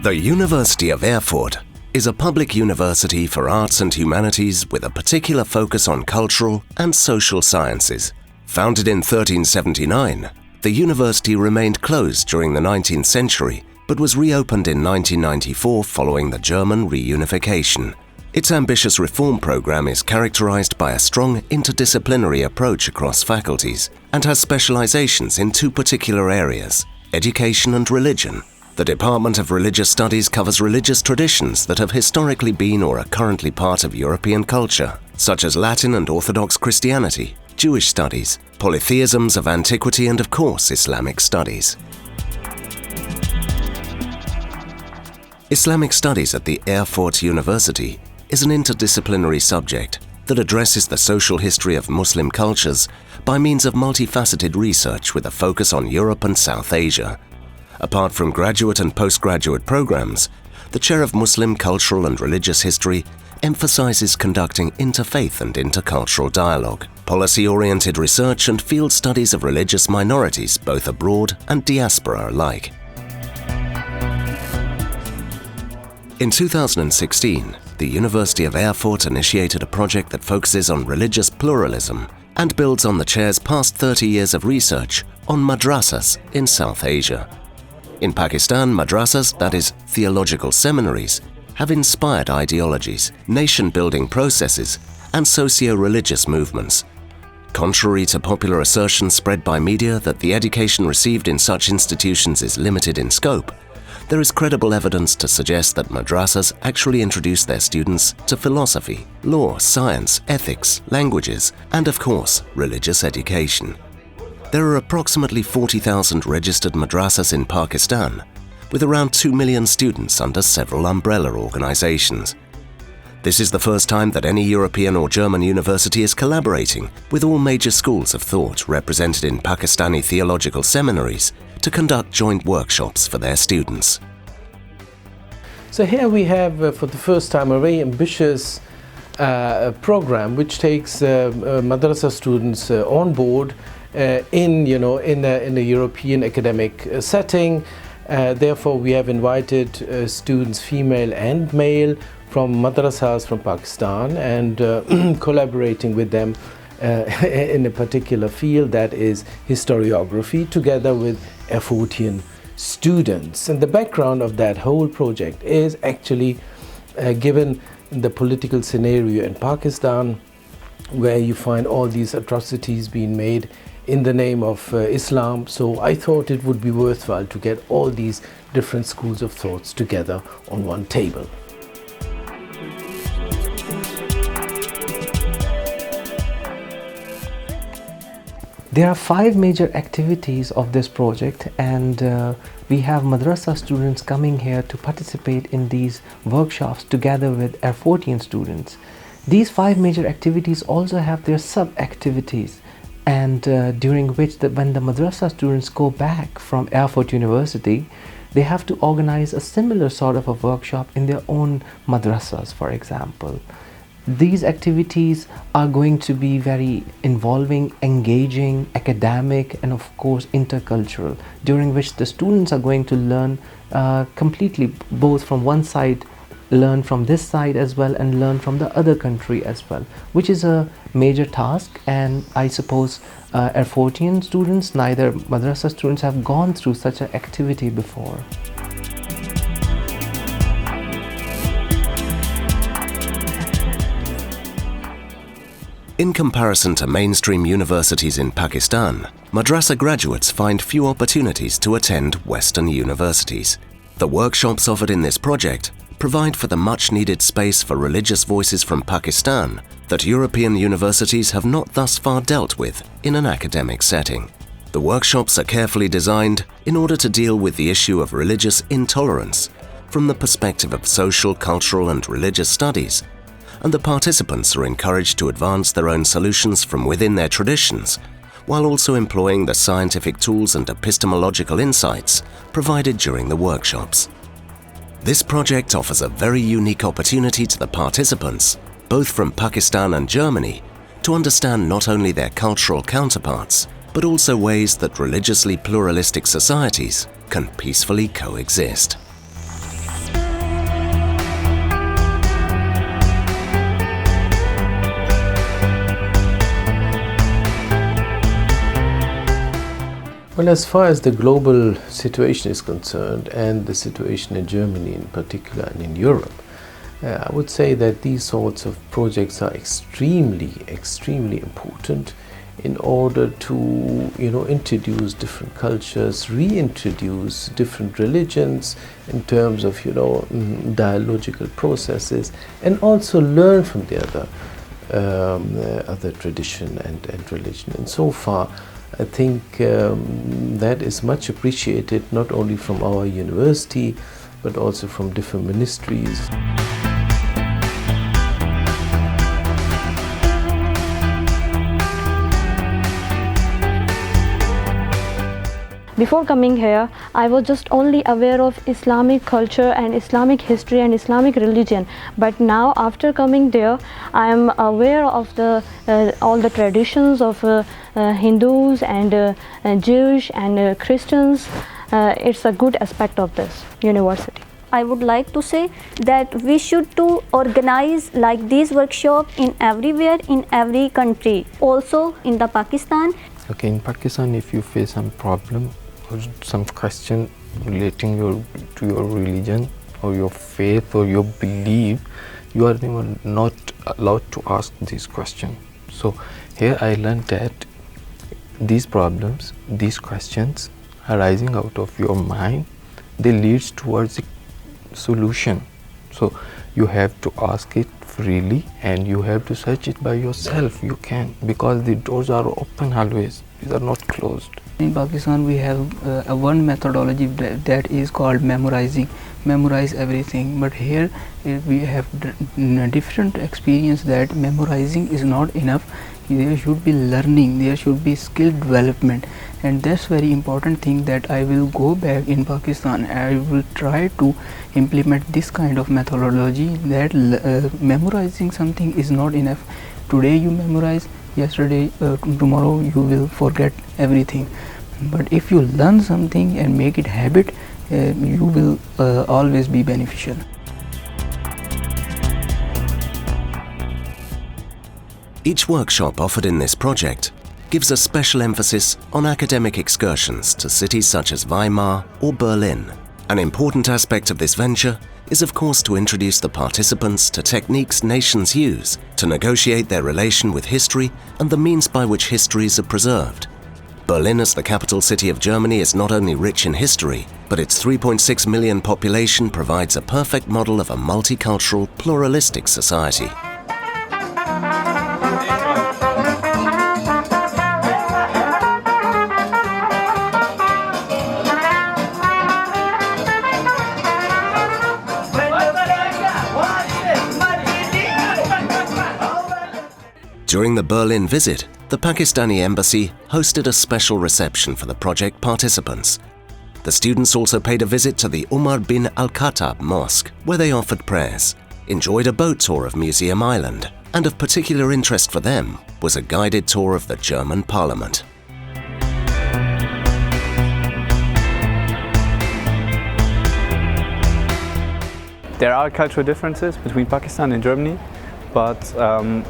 The University of Erfurt is a public university for arts and humanities with a particular focus on cultural and social sciences. Founded in 1379, the university remained closed during the 19th century but was reopened in 1994 following the German reunification. Its ambitious reform program is characterized by a strong interdisciplinary approach across faculties and has specializations in two particular areas: education and religion. The Department of Religious Studies covers religious traditions that have historically been or are currently part of European culture, such as Latin and Orthodox Christianity, Jewish studies, polytheisms of antiquity, and of course Islamic studies. Islamic studies at the Erfurt University is an interdisciplinary subject that addresses the social history of Muslim cultures by means of multifaceted research with a focus on Europe and South Asia. Apart from graduate and postgraduate programs, the Chair of Muslim Cultural and Religious History emphasizes conducting interfaith and intercultural dialogue, policy-oriented research, and field studies of religious minorities, both abroad and diaspora alike. In 2016, the University of Erfurt initiated a project that focuses on religious pluralism and builds on the Chair's past 30 years of research on madrasas in South Asia. In Pakistan, madrasas, that is, theological seminaries, have inspired ideologies, nation-building processes, and socio-religious movements. Contrary to popular assertions spread by media that the education received in such institutions is limited in scope, there is credible evidence to suggest that madrasas actually introduce their students to philosophy, law, science, ethics, languages, and of course, religious education. There are approximately 40,000 registered madrasas in Pakistan, with around 2 million students under several umbrella organizations. This is the first time that any European or German university is collaborating with all major schools of thought represented in Pakistani theological seminaries to conduct joint workshops for their students. So here we have, for the first time, a very ambitious program which takes madrasa students on board in a European academic setting. Therefore, we have invited students, female and male, from madrasas from Pakistan and collaborating with them in a particular field, that is historiography, together with Erfurtian students. And the background of that whole project is actually given the political scenario in Pakistan, where you find all these atrocities being made in the name of Islam. So I thought it would be worthwhile to get all these different schools of thoughts together on one table. There are 5 major activities of this project, and we have madrasa students coming here to participate in these workshops together with Erfurtian students. These 5 major activities also have their sub-activities, and during which when the madrasa students go back from Erfurt University, they have to organize a similar sort of a workshop in their own madrasas, for example. These activities are going to be very involving, engaging, academic, and of course intercultural, during which the students are going to learn completely, both from one side, learn from this side as well, and learn from the other country as well, which is a major task. And I suppose Erfurtian students, neither madrasa students, have gone through such an activity before. In comparison to mainstream universities in Pakistan, madrasa graduates find few opportunities to attend Western universities. The workshops offered in this project provide for the much-needed space for religious voices from Pakistan that European universities have not thus far dealt with in an academic setting. The workshops are carefully designed in order to deal with the issue of religious intolerance from the perspective of social, cultural, and religious studies, and the participants are encouraged to advance their own solutions from within their traditions, while also employing the scientific tools and epistemological insights provided during the workshops. This project offers a very unique opportunity to the participants, both from Pakistan and Germany, to understand not only their cultural counterparts, but also ways that religiously pluralistic societies can peacefully coexist. Well, as far as the global situation is concerned, and the situation in Germany in particular and in Europe, I would say that these sorts of projects are extremely important in order to, introduce different cultures, reintroduce different religions in terms of, dialogical processes, and also learn from the other tradition and religion. And so far, I think that is much appreciated, not only from our university, but also from different ministries. Before coming here, I was just only aware of Islamic culture and Islamic history and Islamic religion. But now, after coming there, I am aware of all the traditions of Hindus and Jewish and Christians. It's a good aspect of this university. I would like to say that we should to organize like these workshops in everywhere, in every country, also in the Pakistan. Okay, in Pakistan, if you face some problem or some question relating to your religion or your faith or your belief, you are not allowed to ask this question. So here I learned that these problems, these questions arising out of your mind, they leads towards a solution. So you have to ask it freely and you have to search it by yourself. You can, because the doors are open always, these are not closed. In Pakistan we have one methodology that is called memorize everything, but here we have different experience that memorizing is not enough. There should be learning, there should be skill development, and that's very important thing that I will go back in Pakistan. I will try to implement this kind of methodology that memorizing something is not enough. Today you memorize, yesterday, tomorrow you will forget everything. But if you learn something and make it habit, you will always be beneficial. Each workshop offered in this project gives a special emphasis on academic excursions to cities such as Weimar or Berlin. An important aspect of this venture is of course to introduce the participants to techniques nations use to negotiate their relation with history and the means by which histories are preserved. Berlin as the capital city of Germany is not only rich in history, but its 3.6 million population provides a perfect model of a multicultural, pluralistic society. During the Berlin visit, the Pakistani embassy hosted a special reception for the project participants. The students also paid a visit to the Umar bin Al-Khattab Mosque, where they offered prayers, enjoyed a boat tour of Museum Island, and of particular interest for them was a guided tour of the German Parliament. There are cultural differences between Pakistan and Germany, but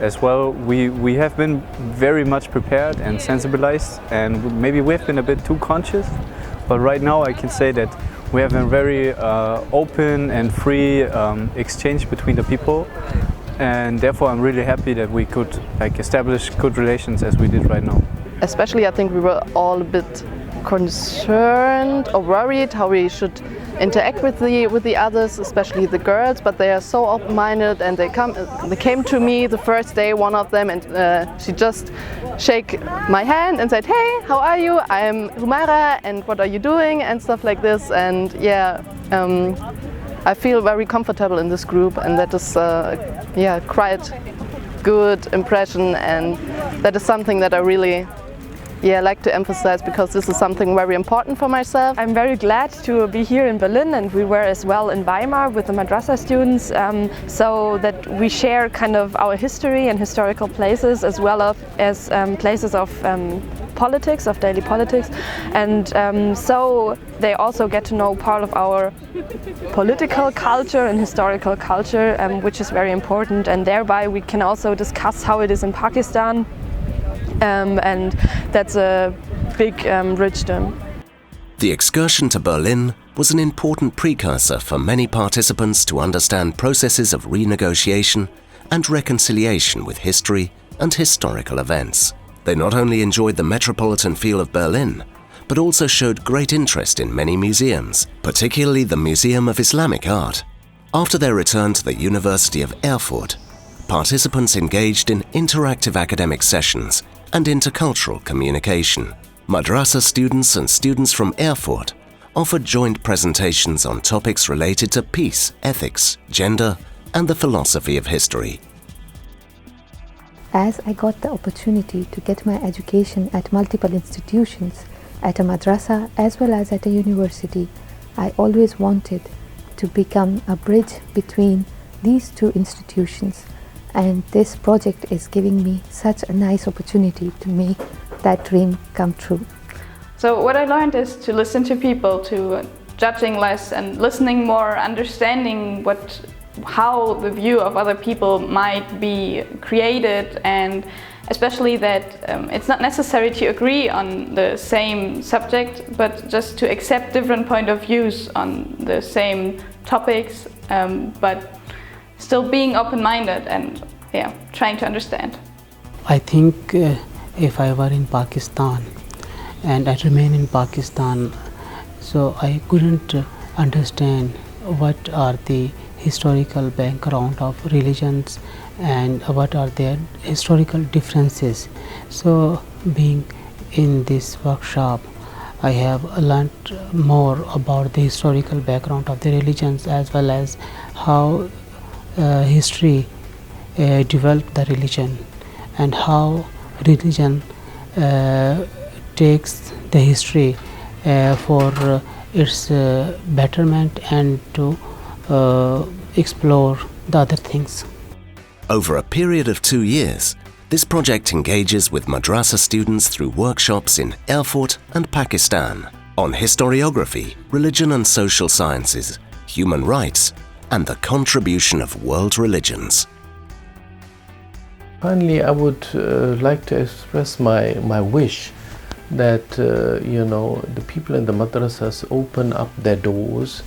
as well we have been very much prepared and sensibilized, and maybe we have been a bit too conscious, but right now I can say that we have a very open and free exchange between the people, and therefore I'm really happy that we could establish good relations as we did right now. Especially I think we were all a bit concerned or worried how we should interact with the others, especially the girls, but they are so open-minded, and they came to me the first day, one of them, and she just shake my hand and said, "Hey, how are you? I'm Humaira, and what are you doing?" and stuff like this. And yeah, I feel very comfortable in this group, and that is quite good impression, and that is something that I really like to emphasize, because this is something very important for myself. I'm very glad to be here in Berlin, and we were as well in Weimar with the madrasa students, so that we share kind of our history and historical places, as well as places of politics, of daily politics, and so they also get to know part of our political culture and historical culture, which is very important, and thereby we can also discuss how it is in Pakistan. And that's a big richdom. The excursion to Berlin was an important precursor for many participants to understand processes of renegotiation and reconciliation with history and historical events. They not only enjoyed the metropolitan feel of Berlin, but also showed great interest in many museums, particularly the Museum of Islamic Art. After their return to the University of Erfurt, participants engaged in interactive academic sessions and intercultural communication. Madrasa students and students from Erfurt offered joint presentations on topics related to peace, ethics, gender, and the philosophy of history. As I got the opportunity to get my education at multiple institutions, at a madrasa as well as at a university, I always wanted to become a bridge between these two institutions, and this project is giving me such a nice opportunity to make that dream come true. So what I learned is to listen to people, to judging less and listening more, understanding how the view of other people might be created, and especially that it's not necessary to agree on the same subject, but just to accept different point of views on the same topics, but still being open-minded and trying to understand. I think if I were in Pakistan and I remain in Pakistan, so I couldn't understand what are the historical background of religions and what are their historical differences. So being in this workshop, I have learned more about the historical background of the religions, as well as how history developed the religion, and how religion takes the history for its betterment and to explore the other things. Over a period of 2 years, this project engages with madrasa students through workshops in Erfurt and Pakistan on historiography, religion and social sciences, human rights, and the contribution of world religions. Finally, I would like to express my wish that the people in the madrasas open up their doors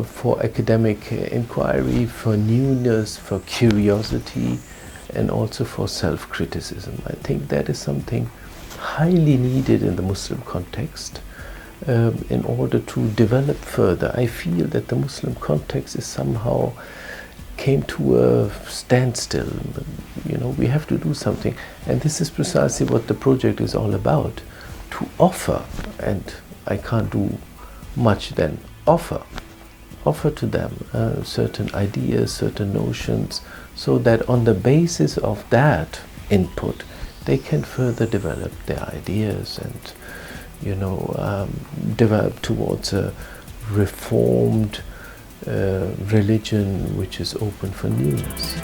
for academic inquiry, for newness, for curiosity, and also for self-criticism. I think that is something highly needed in the Muslim context in order to develop further. I feel that the Muslim context is somehow came to a standstill. We have to do something, and this is precisely what the project is all about, to offer, and I can't do much than offer to them certain ideas, certain notions, so that on the basis of that input they can further develop their ideas and develop towards a reformed religion which is open for newness.